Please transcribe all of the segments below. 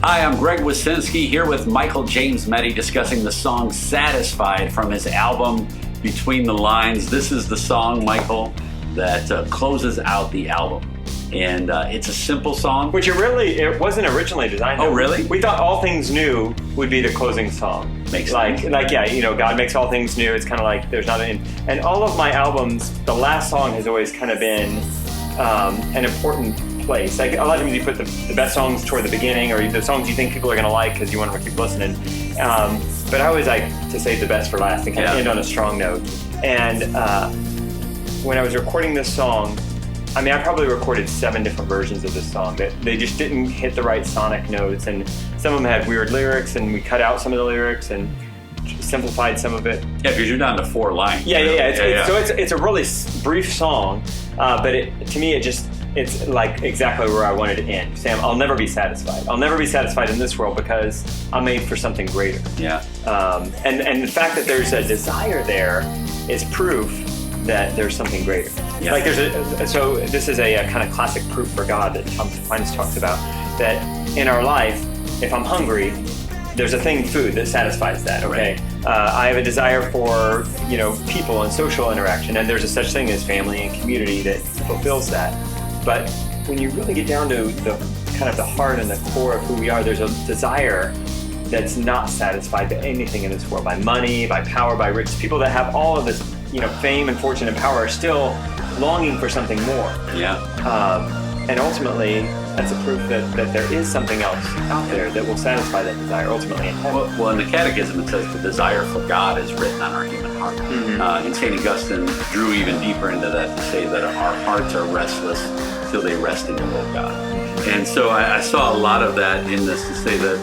Hi, I'm Greg Wasinski here with James Mette discussing the song Satisfied from his album Between the Lines. This is the song, Michael, that closes out the album. And it's a simple song. Which it wasn't originally designed. Oh, really? We thought All Things New would be the closing song. Makes sense. God makes all things new. It's kind of like there's not an... And all of my albums, the last song has always kind of been an important place. Like a lot of times you put the best songs toward the beginning, or the songs you think people are going to like because you want them to keep listening. But I always like to save the best for last and kind of end on a strong note. And when I was recording this song, I probably recorded 7 different versions of this song that they just didn't hit the right sonic notes, and some of them had weird lyrics, and we cut out some of the lyrics and simplified some of it. Yeah, because you're down to 4 lines. So it's a really brief song, but to me it's like exactly where I wanted to end. Sam, I'll never be satisfied. I'll never be satisfied in this world because I'm made for something greater. Yeah. And the fact that there's a desire there is proof that there's something greater. Yeah. Like so this is a kind of classic proof for God that Thomas Aquinas talks about, that in our life, if I'm hungry, there's a thing, food, that satisfies that, okay? Right. I have a desire for, people and social interaction, and there's a such thing as family and community that fulfills that. But when you really get down to the kind of the heart and the core of who we are, there's a desire that's not satisfied by anything in this world, by money, by power, by riches. People that have all of this, fame and fortune and power are still longing for something more. Yeah. And ultimately, that's a proof that there is something else out there that will sathify that desire ultimately in heaven. Well, in the Catechism it says the desire for God is written on our human heart. Mm-hmm. And St. Augustine drew even deeper into that to say that our hearts are restless till they rest in the will of God. And so I saw a lot of that in this, to say that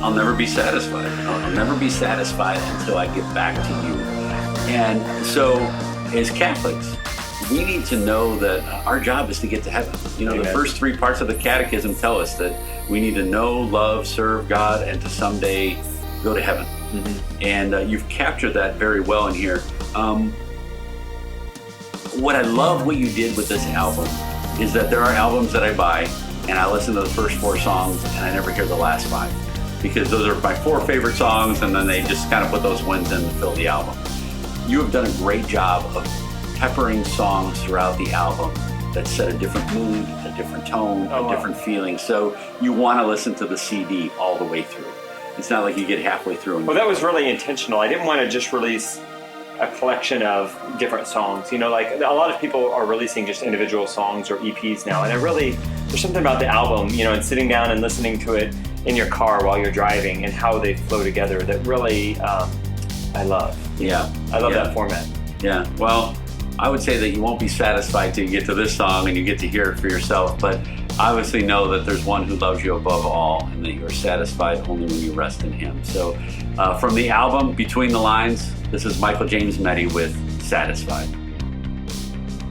I'll never be satisfied. I'll never be satisfied until I get back to you. And so as Catholics, we need to know that our job is to get to heaven. Amen. The first 3 parts of the Catechism tell us that we need to know, love, serve God, and to someday go to heaven. Mm-hmm. And you've captured that very well in here. What I love what you did with this album is that there are albums that I buy and I listen to the first 4 songs and I never hear the last 5, because those are my 4 favorite songs, and then they just kind of put those ones in to fill the album. You have done a great job of peppering songs throughout the album that set a different mood, a different tone, a different feeling. So you want to listen to the CD all the way through. It's not like you get halfway through. Well, that was really intentional. I didn't want to just release a collection of different songs. Like a lot of people are releasing just individual songs or EPs now. And there's something about the album, and sitting down and listening to it in your car while you're driving and how they flow together that really I love. Yeah. I love that format. Yeah. Well, I would say that you won't be satisfied till you get to this song and you get to hear it for yourself, but obviously know that there's one who loves you above all and that you are satisfied only when you rest in him. So from the album Between the Lines, this is James Mette with Satisfied.